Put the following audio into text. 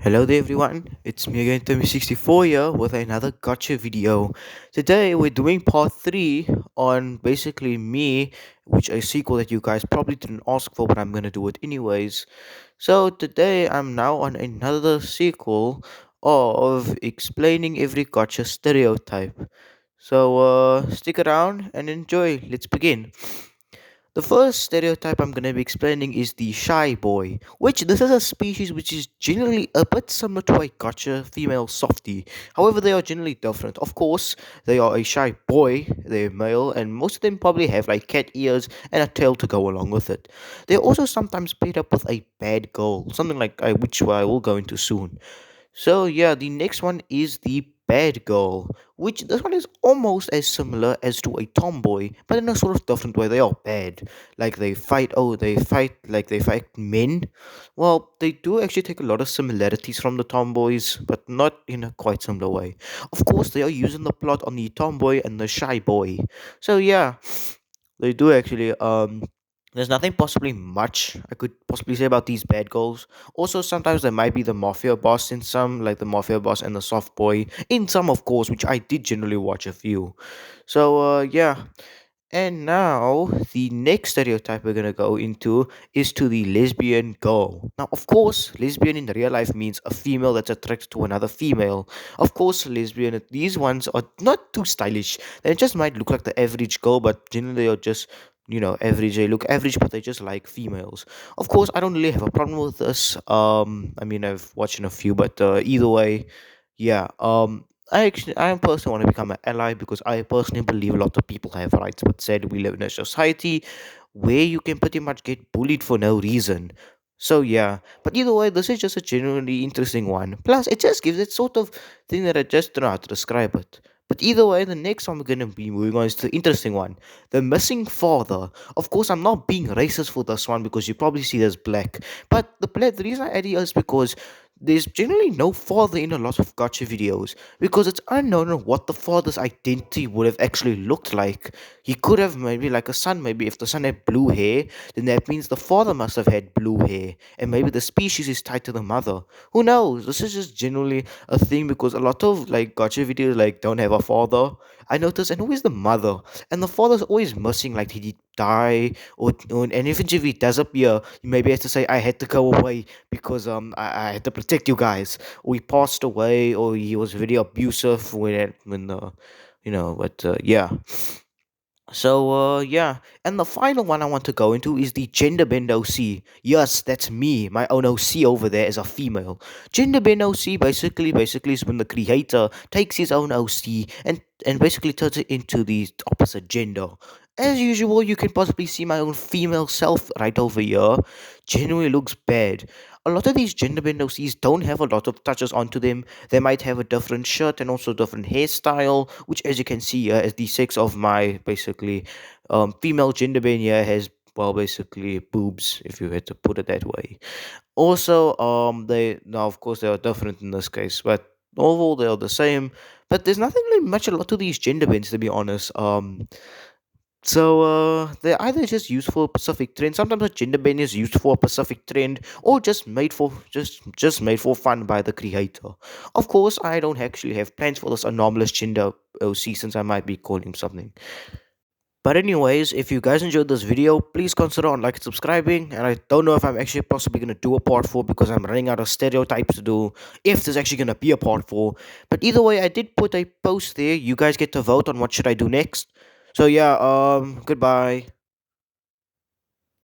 Hello there everyone, it's me again Tommy64 here with another gotcha video. Today we're doing part 3 on basically me, which a sequel that you guys probably didn't ask for, but I'm gonna do it anyways. So today I'm now on another sequel of explaining every gotcha stereotype. So stick around and enjoy, let's begin. The first stereotype I'm going to be explaining is the shy boy, which this is a species which is generally a bit similar to a gotcha female softie. However, they are generally different. Of course, they are a shy boy, they're male, and most of them probably have like cat ears and a tail to go along with it. They're also sometimes paired up with a bad girl, something like which I will go into soon. So yeah, the next one is the bad girl, which this one is almost as similar as to a tomboy, but in a sort of different way. They are bad, like they fight. Oh, they fight like they fight men. Well, they do actually take a lot of similarities from the tomboys, but not in a quite similar way. Of course, they are using the plot on the tomboy and the shy boy. So yeah, they do actually. There's nothing possibly much I could possibly say about these bad girls. Also, sometimes there might be the mafia boss in some, like the mafia boss and the soft boy in some, of course, which I did generally watch a few. So, yeah. And now, the next stereotype we're gonna go into is to the lesbian girl. Now, of course, lesbian in real life means a female that's attracted to another female. Of course, lesbian, these ones are not too stylish. They just might look like the average girl, but generally they are just, average. They look average, but they just like females. Of course, I don't really have a problem with this. I mean, I've watched a few, but either way, yeah. I personally want to become an ally because I personally believe a lot of people have rights, but said we live in a society where you can pretty much get bullied for no reason. So yeah, but either way, this is just a genuinely interesting one. Plus, it just gives it sort of thing that I just don't know how to describe it. But either way, the next one we're gonna be moving on is the interesting one, the missing father. Of course, I'm not being racist for this one because you probably see this black, but the reason I add it is because there's generally no father in a lot of gotcha videos because it's unknown what the father's identity would have actually looked like. He could have maybe like a son, maybe if the son had blue hair, then that means the father must have had blue hair, and maybe the species is tied to the mother. Who knows? This is just generally a thing because a lot of like gotcha videos like don't have a father. I notice, and always the mother, and the father's always missing. Like did he die, or and even if he does appear, you maybe have to say I had to go away because I had to protect you guys, or he passed away, or he was very abusive but yeah. So yeah, and the final one I want to go into is the gender bend OC. Yes, that's me. My own OC over there is a female. Gender bend OC basically is when the creator takes his own OC and basically turns it into the opposite gender. As usual, you can possibly see my own female self right over here. Genuinely looks bad. A lot of these gender bend OCs don't have a lot of touches onto them. They might have a different shirt and also different hairstyle, which, as you can see here, as the sex of my basically female gender bend here has, well, basically boobs, if you had to put it that way. Also, they now of course they are different in this case, but overall they are the same. But there's nothing really much a lot to these gender bends, to be honest. They're either just used for a specific trend. Sometimes a gender bend is used for a specific trend, or just made for fun by the creator. Of course, I don't actually have plans for this anomalous gender OC since I might be calling him something. But anyways, if you guys enjoyed this video, please consider on like and subscribing. And I don't know if I'm actually possibly gonna do a part 4 because I'm running out of stereotypes to do. If there's actually gonna be a part 4, but either way, I did put a post there. You guys get to vote on what should I do next. So yeah, goodbye.